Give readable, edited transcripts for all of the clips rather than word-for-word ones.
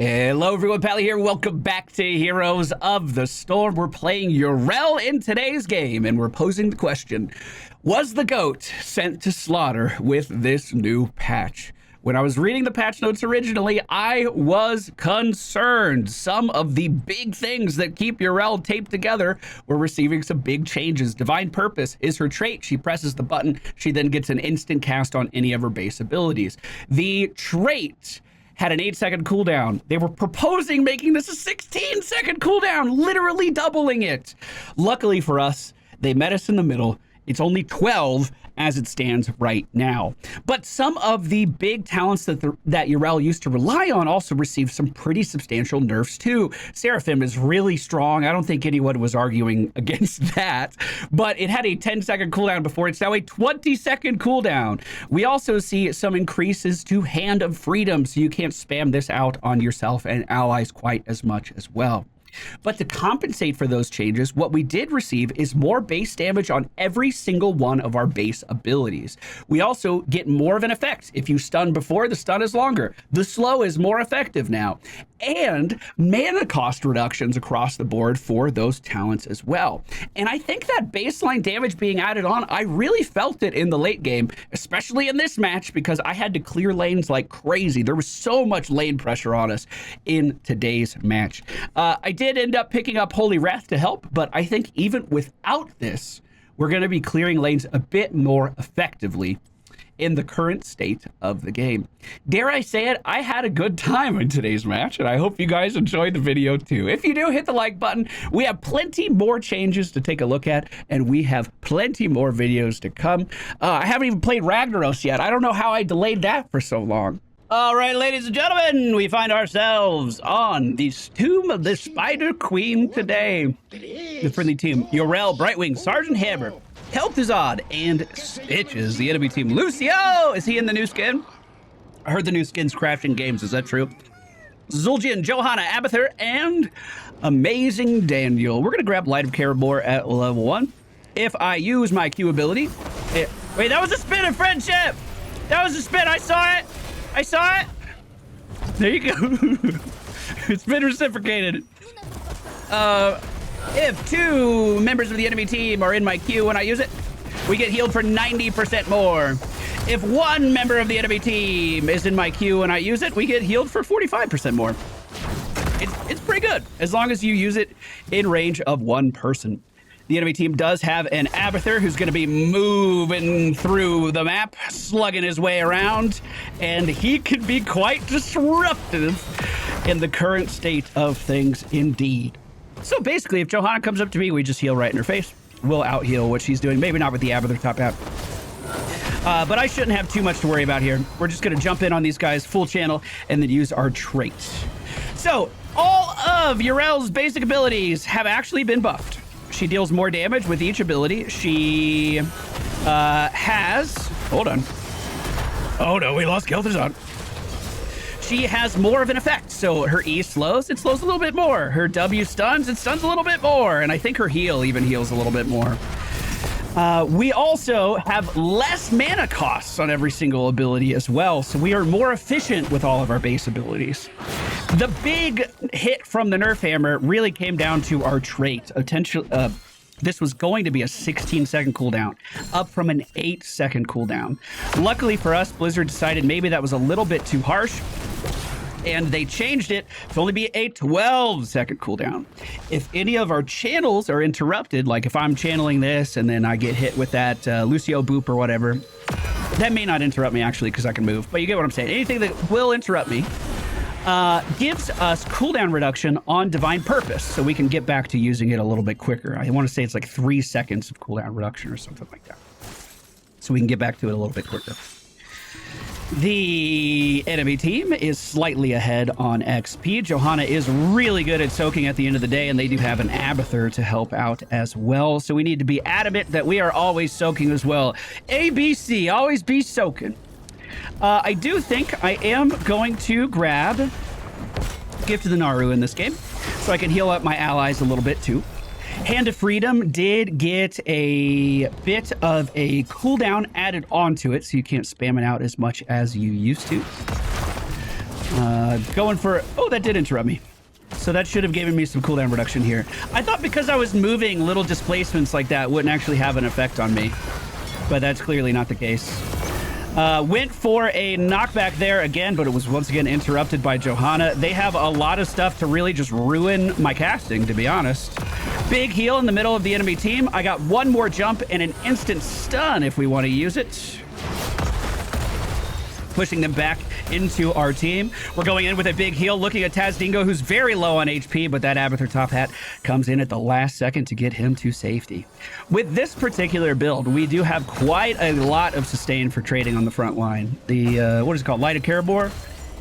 Hello everyone, Pally here. Welcome back to Heroes of the Storm. We're playing Yrel in today's game, and we're posing the question, was the GOAT sent to slaughter with this new patch? When I was reading the patch notes originally, I was concerned. Some of the big things that keep Yrel taped together were receiving some big changes. Divine Purpose is her trait. She presses the button. She then gets an instant cast on any of her base abilities. The trait had an 8-second cooldown. They were proposing making this a 16-second cooldown, literally doubling it. Luckily for us, they met us in the middle. It's only 12 as it stands right now. But some of the big talents that Yrel used to rely on also received some pretty substantial nerfs too. Seraphim is really strong. I don't think anyone was arguing against that, but it had a 10-second cooldown before. It's now a 20-second cooldown. We also see some increases to Hand of Freedom, so you can't spam this out on yourself and allies quite as much as well. But to compensate for those changes, what we did receive is more base damage on every single one of our base abilities. We also get more of an effect. If you stun before, the stun is longer. The slow is more effective now. And mana cost reductions across the board for those talents as well. And I think that baseline damage being added on, I really felt it in the late game, especially in this match, because I had to clear lanes like crazy. There was so much lane pressure on us in today's match. I did end up picking up Holy Wrath to help, but I think even without this, we're going to be clearing lanes a bit more effectively in the current state of the game. Dare I say it, I had a good time in today's match, and I hope you guys enjoyed the video too. If you do, hit the like button. We have plenty more changes to take a look at, and we have plenty more videos to come. I haven't even played Ragnaros yet. I don't know how I delayed that for so long. All right, ladies and gentlemen, we find ourselves on the Tomb of the Spider Queen today. The friendly team, Yrel, Brightwing, Sergeant Hammer, Kel'Thuzad, and Stitches. The enemy team, Lucio. Is he in the new skin? I heard the new skin's crashing games. Is that true? Zul'jin, Johanna, Abathur, and Amazing Daniel. We're going to grab Light of Caribor at level 1. If I use my Q ability... Wait, that was a spin of friendship! That was a spin, I saw it! I saw it! There you go. It's been reciprocated. If 2 members of the enemy team are in my queue when I use it, we get healed for 90% more. If 1 member of the enemy team is in my queue when I use it, we get healed for 45% more. It's pretty good, as long as you use it in range of 1 person. The enemy team does have an Abathur who's going to be moving through the map, slugging his way around, and he can be quite disruptive in the current state of things indeed. So basically, if Johanna comes up to me, we just heal right in her face. We'll out-heal what she's doing. Maybe not with the Abathur top out. But I shouldn't have too much to worry about here. We're just going to jump in on these guys full channel and then use our traits. So all of Yrel's basic abilities have actually been buffed. She deals more damage with each ability. She has... Hold on. Oh no, we lost Kel'Thuzad. She has more of an effect. So her E slows, it slows a little bit more. Her W stuns, it stuns a little bit more. And I think her heal even heals a little bit more. We also have less mana costs on every single ability as well. So we are more efficient with all of our base abilities. The big hit from the nerf hammer really came down to our trait. This was going to be a 16-second cooldown, up from an 8-second cooldown. Luckily for us, Blizzard decided maybe that was a little bit too harsh, and they changed it to only be a 12-second cooldown. If any of our channels are interrupted, like if I'm channeling this and then I get hit with that Lucio boop or whatever, that may not interrupt me actually because I can move, but you get what I'm saying. Anything that will interrupt me gives us cooldown reduction on Divine Purpose, so we can get back to using it a little bit quicker. I want to say it's like 3 seconds of cooldown reduction or something like that, so we can get back to it a little bit quicker. The enemy team is slightly ahead on XP. Johanna is really good at soaking at the end of the day, and they do have an Abathur to help out as well, so we need to be adamant that we are always soaking as well. ABC, always be soaking. I do think I am going to grab Gift of the Naru in this game, so I can heal up my allies a little bit too. Hand of Freedom did get a bit of a cooldown added onto it, so you can't spam it out as much as you used to. Going for... Oh, that did interrupt me. So that should have given me some cooldown reduction here. I thought because I was moving, little displacements like that wouldn't actually have an effect on me. But that's clearly not the case. Went for a knockback there again, but it was once again interrupted by Johanna. They have a lot of stuff to really just ruin my casting, to be honest. Big heal in the middle of the enemy team. I got one more jump and an instant stun if we want to use it. Pushing them back into our team. We're going in with a big heal, looking at Tazdingo, who's very low on HP, but that Abathur top hat comes in at the last second to get him to safety. With this particular build, we do have quite a lot of sustain for trading on the front line. The, what is it called? Light of Caribor?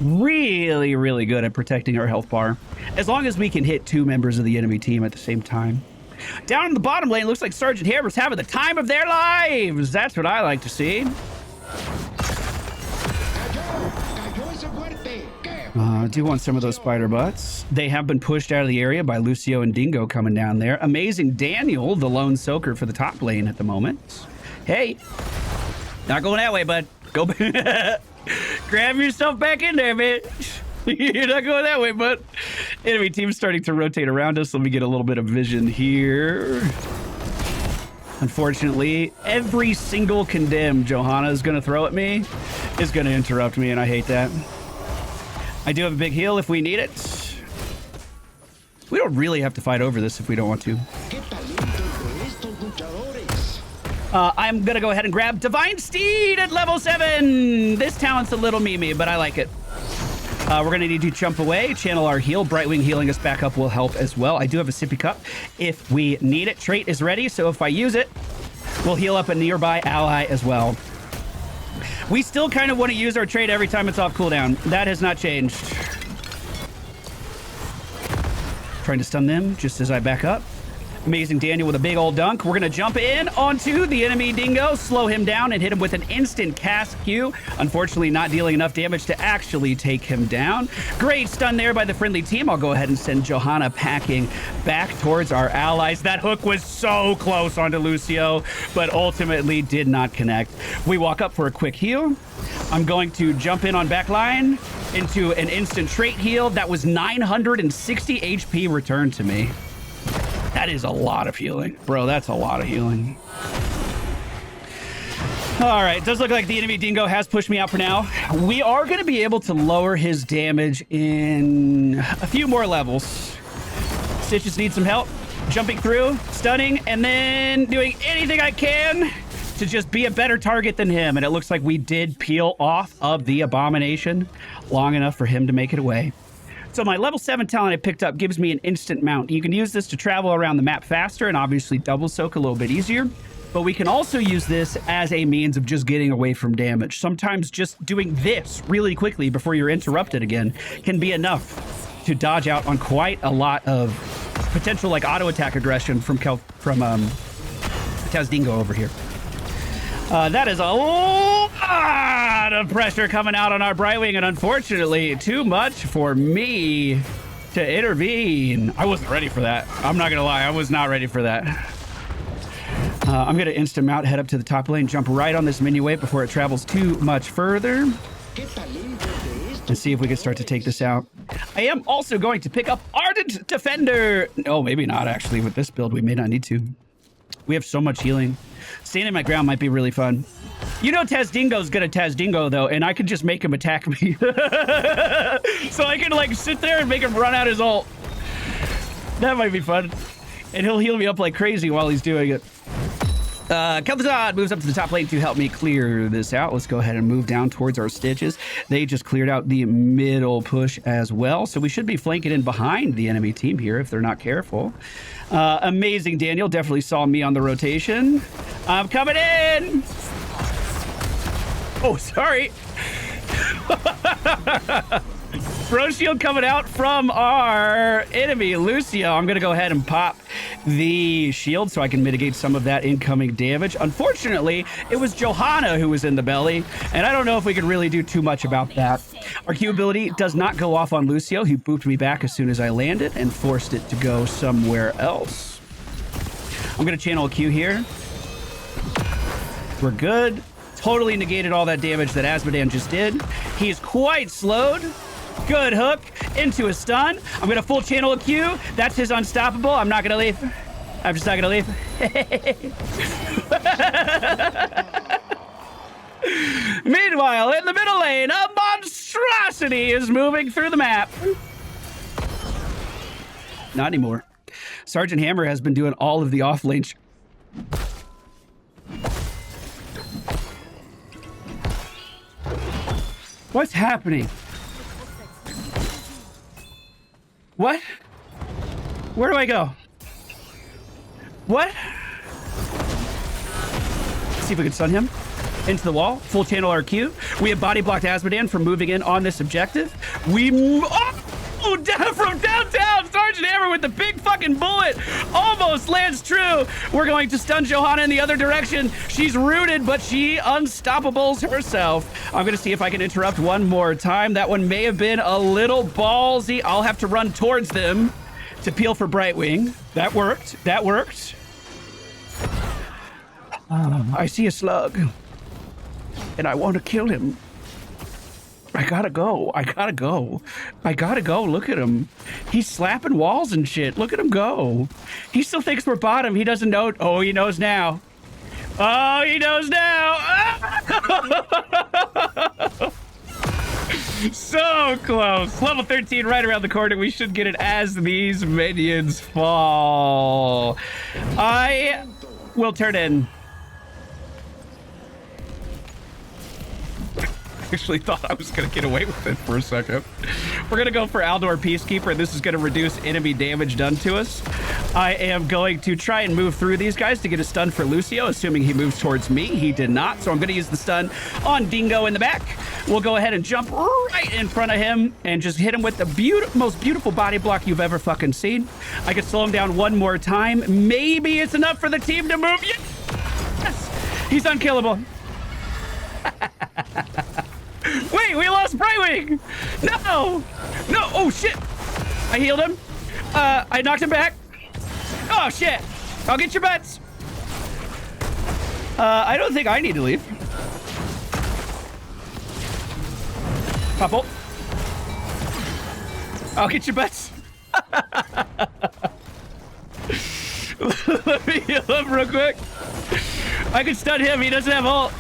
Really, really good at protecting our health bar, as long as we can hit two members of the enemy team at the same time. Down in the bottom lane, looks like Sergeant Hammer's having the time of their lives. That's what I like to see. I do want some of those spider butts. They have been pushed out of the area by Lucio and Dingo coming down there. Amazing Daniel, the lone soaker for the top lane at the moment. Hey, not going that way, bud. Go grab yourself back in there, man. You're not going that way, bud. Enemy team starting to rotate around us. Let me get a little bit of vision here. Unfortunately, every single condemn Johanna is going to throw at me is going to interrupt me, and I hate that. I do have a big heal if we need it. We don't really have to fight over this if we don't want to. I'm going to go ahead and grab Divine Steed at level 7. This talent's a little memey, but I like it. We're going to need to jump away, channel our heal. Brightwing healing us back up will help as well. I do have a sippy cup if we need it. Trait is ready, so if I use it, we'll heal up a nearby ally as well. We still kind of want to use our trait every time it's off cooldown. That has not changed. Trying to stun them just as I back up. Amazing Daniel with a big old dunk. We're going to jump in onto the enemy Dingo, slow him down, and hit him with an instant cast Q. Unfortunately, not dealing enough damage to actually take him down. Great stun there by the friendly team. I'll go ahead and send Johanna packing back towards our allies. That hook was so close onto Lucio, but ultimately did not connect. We walk up for a quick heal. I'm going to jump in on backline into an instant trait heal. That was 960 HP returned to me. That is a lot of healing. Bro, that's a lot of healing. All right, it does look like the enemy Dingo has pushed me out for now. We are going to be able to lower his damage in a few more levels. Stitches needs some help. Jumping through, stunning, and then doing anything I can to just be a better target than him. And it looks like we did peel off of the Abomination long enough for him to make it away. So my level 7 talent I picked up gives me an instant mount. You can use this to travel around the map faster and obviously double soak a little bit easier. But we can also use this as a means of just getting away from damage. Sometimes just doing this really quickly before you're interrupted again can be enough to dodge out on quite a lot of potential like auto attack aggression from Tazdingo over here. That is a lot of pressure coming out on our Brightwing, and unfortunately, too much for me to intervene. I wasn't ready for that. I'm not gonna lie, I was not ready for that. I'm gonna instant mount, head up to the top lane, jump right on this minion wave before it travels too much further, and see if we can start to take this out. I am also going to pick up Ardent Defender. Oh, maybe not actually. With this build, we may not need to. We have so much healing. Standing my ground might be really fun. You know Tazdingo's gonna Tazdingo though, and I can just make him attack me. So I can like sit there and make him run out his ult. That might be fun. And he'll heal me up like crazy while he's doing it. Kel'Thuzad moves up to the top lane to help me clear this out. Let's go ahead and move down towards our Stitches. They just cleared out the middle push as well. So we should be flanking in behind the enemy team here if they're not careful. Amazing Daniel definitely saw me on the rotation. I'm coming in. Oh, sorry. Throw shield coming out from our enemy, Lucio. I'm going to go ahead and pop the shield so I can mitigate some of that incoming damage. Unfortunately, it was Johanna who was in the belly, and I don't know if we could really do too much about that. Our Q ability does not go off on Lucio. He booped me back as soon as I landed and forced it to go somewhere else. I'm going to channel a Q here. We're good. Totally negated all that damage that Azmodan just did. He's quite slowed. Good hook into a stun. I'm gonna full channel a Q. That's his unstoppable. I'm not gonna leave. I'm just not gonna leave. Meanwhile, in the middle lane, a monstrosity is moving through the map. Not anymore. Sergeant Hammer has been doing all of the off lane. What's happening? What? Where do I go? What? Let's see if we can stun him. Into the wall. Full channel RQ. We have body blocked Asmodan from moving in on this objective. Oh, down from downtown. Sergeant Hammer with the big fucking bullet. Almost lands true. We're going to stun Johanna in the other direction. She's rooted, but she unstoppables herself. I'm going to see if I can interrupt one more time. That one may have been a little ballsy. I'll have to run towards them to peel for Brightwing. That worked. That worked. I see a slug. And I want to kill him. I gotta go. I gotta go. I gotta go. Look at him. He's slapping walls and shit. Look at him go. He still thinks we're bottom. He doesn't know. Oh, he knows now. Oh, he knows now. So close. Level 13 right around the corner. We should get it as these minions fall. I will turn in. Actually thought I was gonna get away with it for a second. We're gonna go for Aldor Peacekeeper. This is gonna reduce enemy damage done to us. I am going to try and move through these guys to get a stun for Lucio, assuming he moves towards me. He did not, so I'm gonna use the stun on Dingo in the back. We'll go ahead and jump right in front of him and just hit him with the most beautiful body block you've ever fucking seen. I can slow him down one more time. Maybe it's enough for the team to move. Yes! He's unkillable. Wait, we lost Brightwing! No! No! Oh, shit! I healed him. I knocked him back. Oh, shit! I'll get your butts. I don't think I need to leave. Pop ult. I'll get your butts. Let me heal him real quick. I can stun him. He doesn't have ult.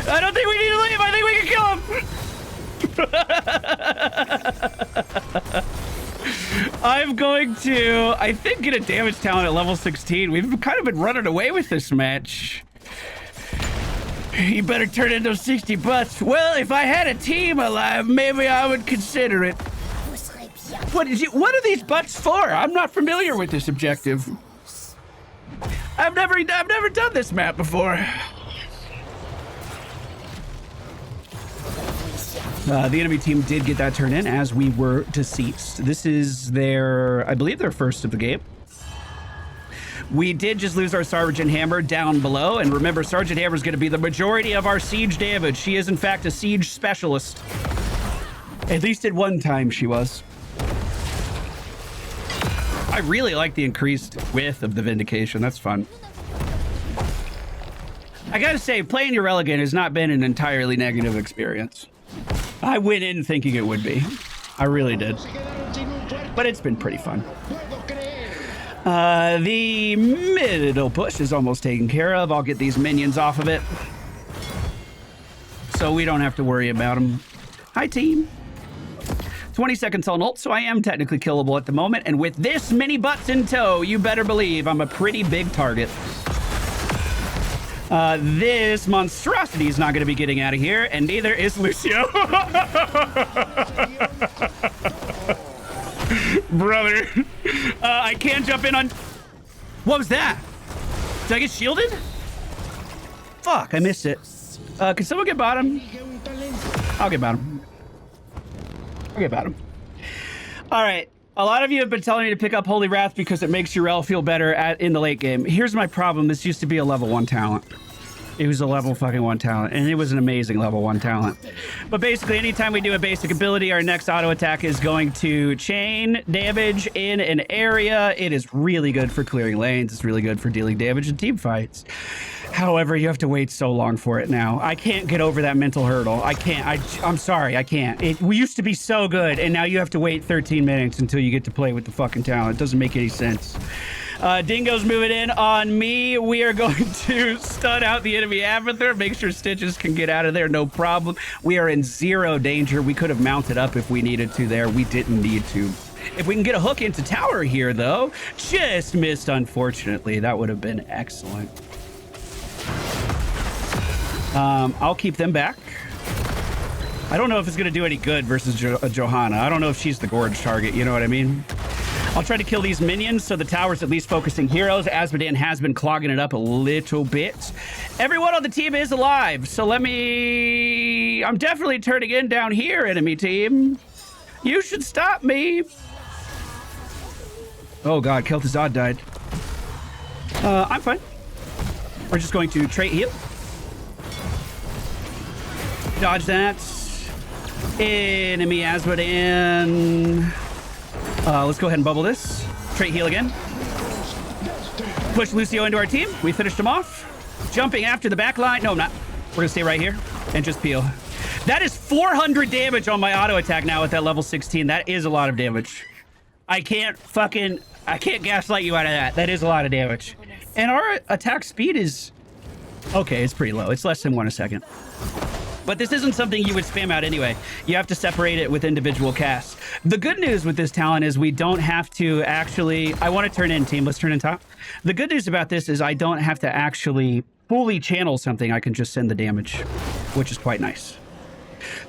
I don't think we need to leave. I think we can kill him. I'm going to, I think, get a damage talent at level 16. We've kind of been running away with this match. You better turn into 60 butts. Well, if I had a team alive, maybe I would consider it. What are these butts for? I'm not familiar with this objective. I've never done this map before. The enemy team did get that turn in as we were deceased. This is their, I believe, their first of the game. We did just lose our Sergeant Hammer down below, and remember, Sergeant Hammer is going to be the majority of our siege damage. She is, in fact, a siege specialist. At least at one time she was. I really like the increased width of the Vindication. That's fun. I gotta say, playing Yrel again has not been an entirely negative experience. I went in thinking it would be. I really did. But it's been pretty fun. The middle push is almost taken care of. I'll get these minions off of it, so we don't have to worry about them. Hi, team. 20 seconds on ult, so I am technically killable at the moment. And with this many butts in tow, you better believe I'm a pretty big target. This monstrosity is not going to be getting out of here, and neither is Lucio. Brother. I can't jump in on... What was that? Did I get shielded? Fuck, I missed it. Can someone get bottom? I'll get bottom. I'll get bottom. All right. A lot of you have been telling me to pick up Holy Wrath because it makes Yrel feel better in the late game. Here's my problem. This used to be a level 1 talent. It was a level fucking 1 talent, and it was an amazing level 1 talent. But basically, anytime we do a basic ability, our next auto attack is going to chain damage in an area. It is really good for clearing lanes. It's really good for dealing damage in team fights. However, you have to wait so long for it now. I can't get over that mental hurdle. I can't. I'm sorry, I can't. We used to be so good, and now you have to wait 13 minutes until you get to play with the fucking talent. It doesn't make any sense. Dingo's moving in on me. We are going to stun out the enemy Abathur, make sure Stitches can get out of there, no problem. We are in 0 danger. We could have mounted up if we needed to there. We didn't need to. If we can get a hook into tower here, though, just missed, unfortunately. That would have been excellent. I'll keep them back. I don't know if it's going to do any good versus Johanna. I don't know if she's the gorge target, you know what I mean? I'll try to kill these minions so the tower's at least focusing heroes. Azmodan has been clogging it up a little bit. Everyone on the team is alive, so let me... I'm definitely turning in down here, enemy team. You should stop me. Oh god, Kel'Thuzad died. I'm fine. We're just going to trait heal. Dodge that. Enemy Azmodan. Let's go ahead and bubble this. Trait heal again. Push Lucio into our team. We finished him off. Jumping after the back line. No, I'm not. We're going to stay right here and just peel. That is 400 damage on my auto attack now at that level 16. That is a lot of damage. I can't gaslight you out of that. That is a lot of damage. And our attack speed is... okay, it's pretty low. It's less than 1 a second. But this isn't something you would spam out anyway. You have to separate it with individual casts. The good news with this talent is we don't have to actually... I want to turn in, team. Let's turn in top. The good news about this is I don't have to actually fully channel something. I can just send the damage, which is quite nice.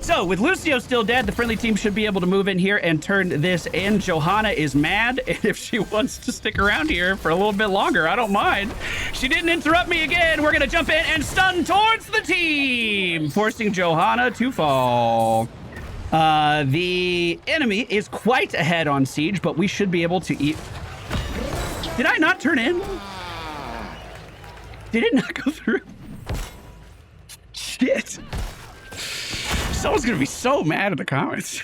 So, with Lucio still dead, the friendly team should be able to move in here and turn this in. Johanna is mad, and if she wants to stick around here for a little bit longer, I don't mind. She didn't interrupt me again. We're going to jump in and stun towards the team, forcing Johanna to fall. The enemy is quite ahead on siege, but we should be able to eat... Did I not turn in? Did it not go through? Shit. Someone's gonna be so mad in the comments.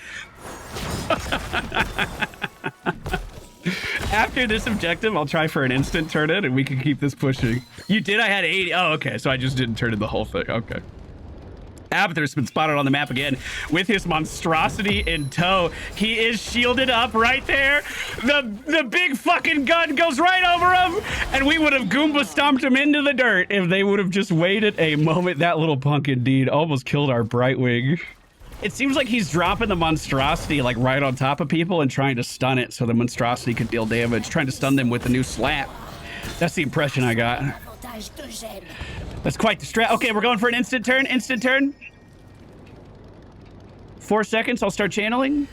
After this objective, I'll try for an instant turn in and we can keep this pushing. You did? I had 80. Oh, okay. So I just didn't turn in the whole thing. Okay. Abathur's been spotted on the map again with his monstrosity in tow. He is shielded up right there. The big fucking gun goes right over him, and we would have Goomba stomped him into the dirt if they would have just waited a moment. That little punk indeed almost killed our Brightwing. It seems like he's dropping the monstrosity like right on top of people and trying to stun it so the monstrosity could deal damage, trying to stun them with the new slap. That's the impression I got. That's quite the strat. Okay, we're going for an instant turn. Instant turn. 4 seconds. I'll start channeling.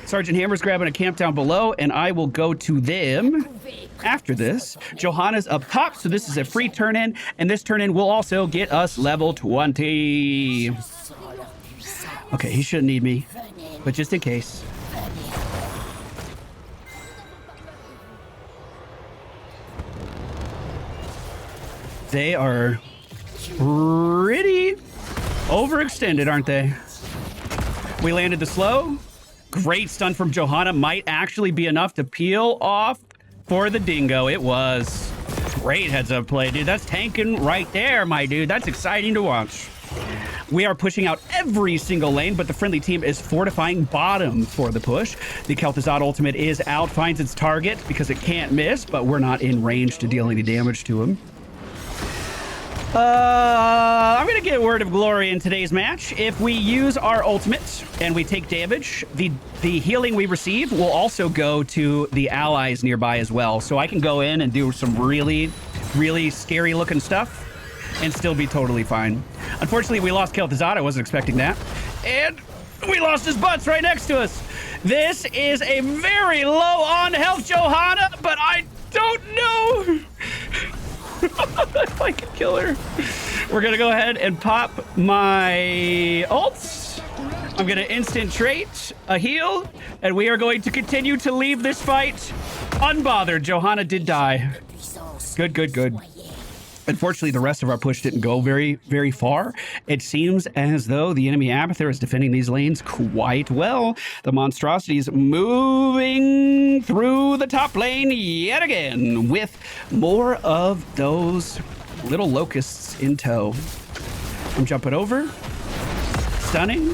Sergeant Hammer's grabbing a camp down below, and I will go to them after this. Johanna's up top, so this is a free turn in, and this turn in will also get us level 20. Okay, he shouldn't need me, but just in case. They are pretty overextended, aren't they? We landed the slow. Great stun from Johanna. Might actually be enough to peel off for the dingo. It was. Great heads up play, dude. That's tanking right there, my dude. That's exciting to watch. We are pushing out every single lane, but the friendly team is fortifying bottom for the push. The Kel'Thuzad ultimate is out, finds its target because it can't miss, but we're not in range to deal any damage to him. I'm gonna get a word of glory in today's match. If we use our ultimate and we take damage, the healing we receive will also go to the allies nearby as well. So I can go in and do some really, really scary looking stuff and still be totally fine. Unfortunately, we lost Kel'Thuzad. I wasn't expecting that. And we lost his butts right next to us. This is a very low on health Johanna, but I don't know if I can kill her. We're gonna go ahead and pop my ults. I'm gonna instant trait a heal, and we are going to continue to leave this fight unbothered. Johanna did die. Good, good, good. Unfortunately, the rest of our push didn't go very, very far. It seems as though the enemy Abathur is defending these lanes quite well. The monstrosities moving through the top lane yet again with more of those little locusts in tow. I'm jumping over, stunning,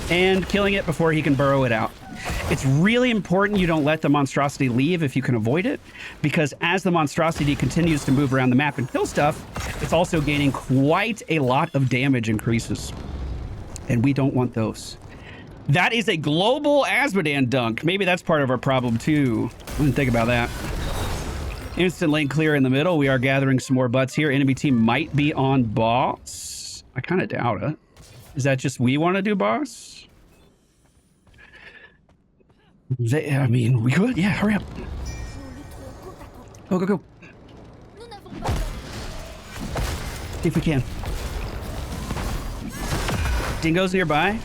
and killing it before he can burrow it out. It's really important you don't let the monstrosity leave if you can avoid it, because as the monstrosity continues to move around the map and kill stuff, it's also gaining quite a lot of damage increases. And we don't want those. That is a global Azmodan dunk. Maybe that's part of our problem too. I didn't think about that. Instant lane clear in the middle. We are gathering some more butts here. Enemy team might be on boss. I kind of doubt it. Is that just we want to do boss? I mean, we could. Yeah, hurry up. Go, go, go. See if we can. Dingo's nearby.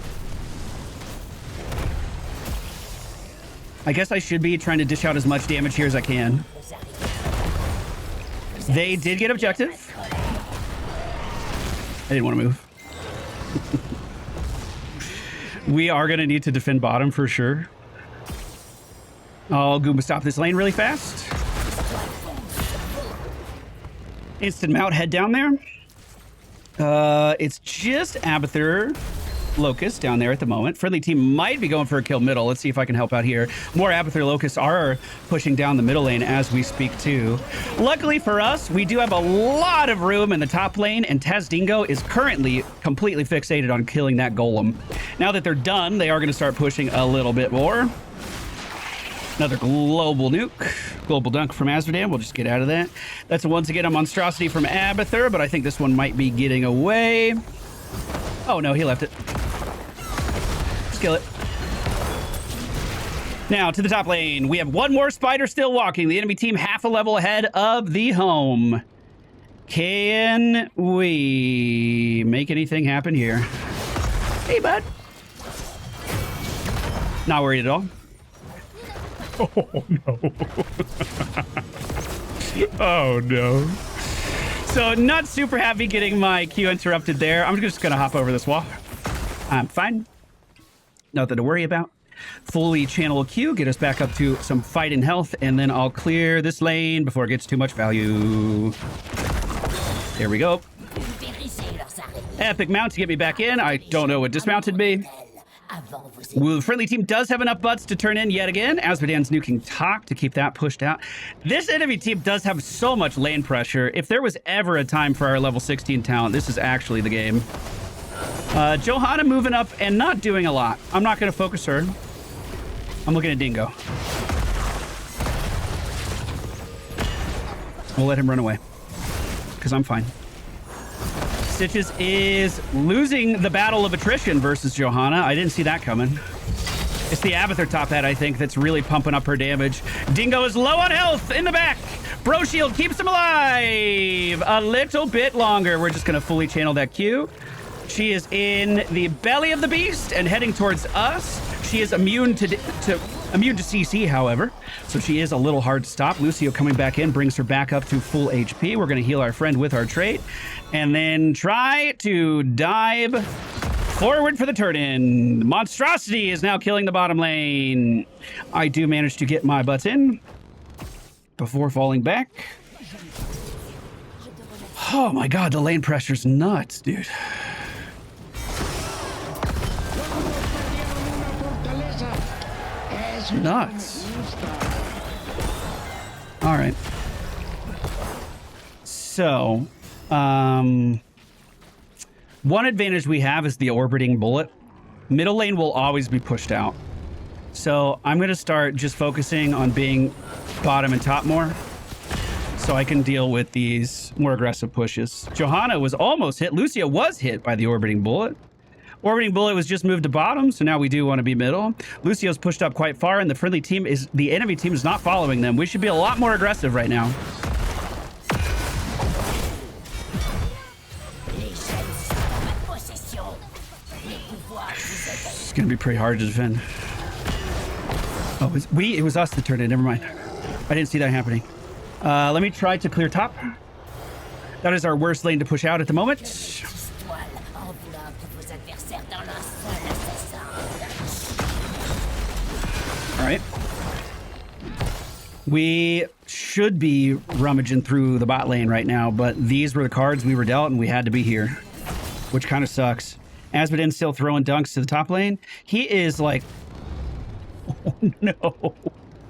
I guess I should be trying to dish out as much damage here as I can. They did get objective. I didn't want to move. We are going to need to defend bottom for sure. Oh, Goomba, stop this lane really fast. Instant mount, head down there. It's just Abathur Locust down there at the moment. Friendly team might be going for a kill middle. Let's see if I can help out here. More Abathur Locusts are pushing down the middle lane as we speak too. Luckily for us, we do have a lot of room in the top lane, and Taz Dingo is currently completely fixated on killing that golem. Now that they're done, they are going to start pushing a little bit more. Another global nuke. Global dunk from Azmodan. We'll just get out of that. That's once again a monstrosity from Abathur, but I think this one might be getting away. Oh no, he left it. Just kill it. Now to the top lane. We have one more spider still walking. The enemy team half a level ahead of the home. Can we make anything happen here? Hey, bud. Not worried at all. Oh, no. Oh, no. So, not super happy getting my Q interrupted there. I'm just going to hop over this wall. I'm fine. Nothing to worry about. Fully channel a Q, get us back up to some fight and health, and then I'll clear this lane before it gets too much value. There we go. Epic mount to get me back in. I don't know what dismounted me. Well, the friendly team does have enough butts to turn in yet again. Azmodan's nuking top to keep that pushed out. This enemy team does have so much lane pressure. If there was ever a time for our level 16 talent, this is actually the game. Johanna moving up and not doing a lot. I'm not going to focus her. I'm looking at Dingo. We'll let him run away because I'm fine. Stitches is losing the battle of attrition versus Johanna. I didn't see that coming. It's the Abathur top hat, I think, that's really pumping up her damage. Dingo is low on health in the back. Bro Shield keeps him alive a little bit longer. We're just going to fully channel that Q. She is in the belly of the beast and heading towards us. She is immune to CC, however, so she is a little hard to stop. Lucio coming back in brings her back up to full HP. We're going to heal our friend with our trait and then try to dive forward for the turn-in. Monstrosity is now killing the bottom lane. I do manage to get my butts in before falling back. Oh my god, the lane pressure's nuts, dude. Nuts. All right. So, one advantage we have is the orbiting bullet. Middle lane will always be pushed out. So I'm going to start just focusing on being bottom and top more so I can deal with these more aggressive pushes. Johanna was almost hit. Lucia was hit by the orbiting bullet. Orbiting bullet was just moved to bottom, so now we do want to be middle. Lucio's pushed up quite far, and the enemy team is not following them. We should be a lot more aggressive right now. It's gonna be pretty hard to defend. Oh, it was us that turned it. Never mind. I didn't see that happening. Let me try to clear top. That is our worst lane to push out at the moment. All right. We should be rummaging through the bot lane right now, but these were the cards we were dealt and we had to be here, which kind of sucks. Asmodeen's still throwing dunks to the top lane. He is like, oh no,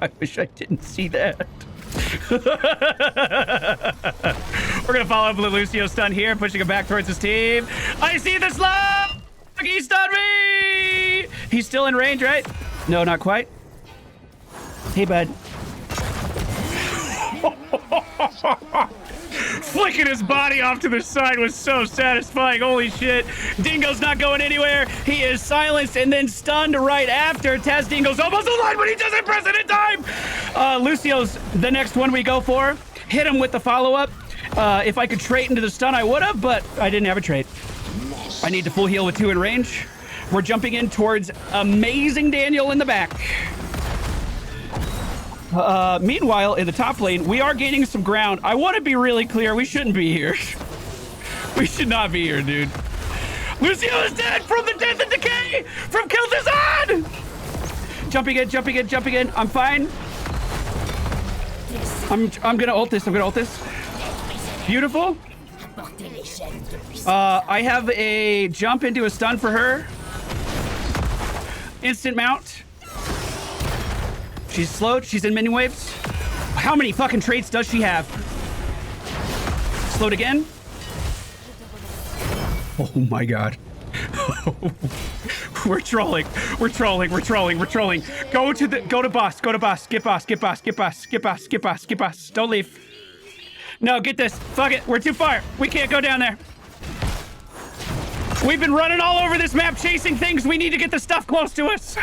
I wish I didn't see that. We're gonna follow up with Lucio stun here, pushing him back towards his team. I see the slow! He stunned me! He's still in range, right? No, not quite. Hey, bud. Flicking his body off to the side was so satisfying. Holy shit. Dingo's not going anywhere. He is silenced and then stunned right after. Taz Dingo's almost alive, but he doesn't press it in time. Lucio's the next one we go for. Hit him with the follow-up. If I could trait into the stun, I would have, but I didn't have a trait. I need to full heal with 2 in range. We're jumping in towards Amazing Daniel in the back. Meanwhile, in the top lane, we are gaining some ground. I want to be really clear. We shouldn't be here. We should not be here, dude. Lucio is dead from the death and decay from Kel'Thuzad! Jumping in, jumping in, jumping in. I'm fine. I'm gonna ult this. I'm gonna ult this. Beautiful. I have a jump into a stun for her. Instant mount. She's slowed. She's in minion waves. How many fucking traits does she have? Slowed again. Oh my god. We're trolling. We're trolling. We're trolling. We're trolling. Go to boss. Go to boss. Get boss. Get boss. Get boss. Get boss. Get boss. Get boss. Don't leave. No, get this. Fuck it. We're too far. We can't go down there. We've been running all over this map chasing things. We need to get the stuff close to us.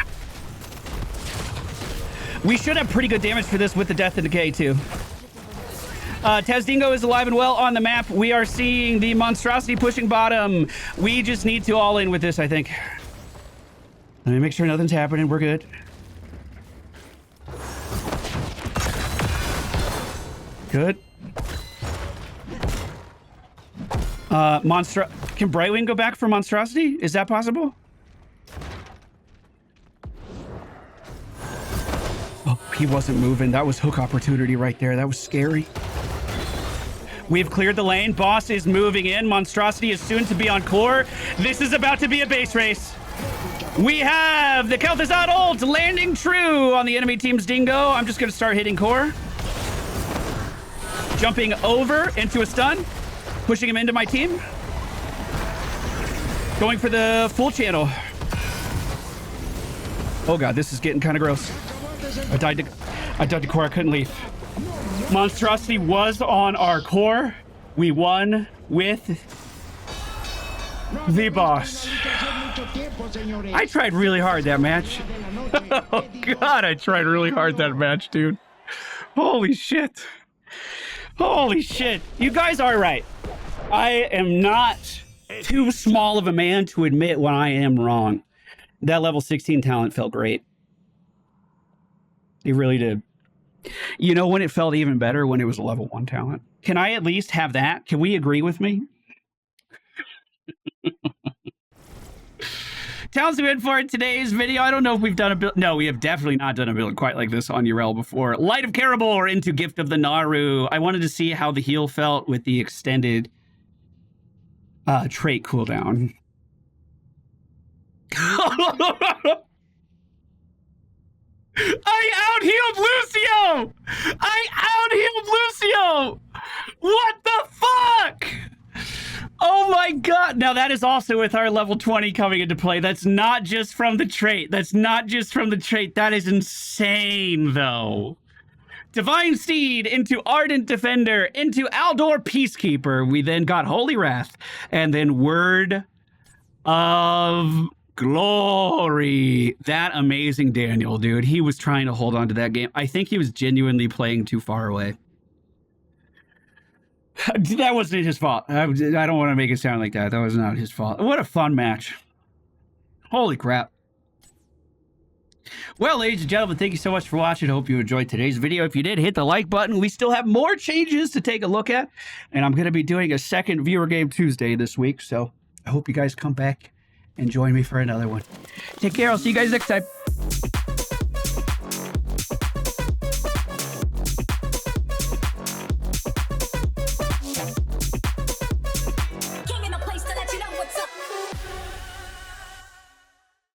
We should have pretty good damage for this with the death and decay too. Taz Dingo is alive and well on the map. We are seeing the monstrosity pushing bottom. We just need to all in with this, I think. Let me make sure nothing's happening. We're good. Good. Can Brightwing go back for monstrosity? Is that possible? Oh, he wasn't moving. That was hook opportunity right there. That was scary. We've cleared the lane. Boss is moving in. Monstrosity is soon to be on core. This is about to be a base race. We have the Kel'Thuzad ult landing true on the enemy team's Dingo. I'm just going to start hitting core. Jumping over into a stun. Pushing him into my team. Going for the full channel. Oh god, this is getting kind of gross. I died to core. I couldn't leave. Monstrosity was on our core. We won with the boss. I tried really hard that match. Oh god, I tried really hard that match, dude. Holy shit. Holy shit. You guys are right. I am not too small of a man to admit when I am wrong. That level 16 talent felt great. It really did. You know when it felt even better? When it was a level 1 talent. Can I at least have that? Can we agree with me? Talents we went for today's video. I don't know if we've done a build. No, we have definitely not done a build quite like this on Yrel before. Light of Caribor into Gift of the Naru. I wanted to see how the heal felt with the extended trait cooldown. I out-healed Lucio! I out-healed Lucio! What the fuck? Oh my god. Now that is also with our level 20 coming into play. That's not just from the trait. That's not just from the trait. That is insane, though. Divine Seed into Ardent Defender into Aldor Peacekeeper. We then got Holy Wrath. And then Word of Glory. That Amazing Daniel, dude. He was trying to hold on to that game. I think he was genuinely playing too far away. That wasn't his fault. I don't want to make it sound like that. That was not his fault. What a fun match. Holy crap. Well, ladies and gentlemen, thank you so much for watching. I hope you enjoyed today's video. If you did, hit the like button. We still have more changes to take a look at. And I'm going to be doing a second Viewer Game Tuesday this week. So I hope you guys come back and join me for another one. Take care. I'll see you guys next time.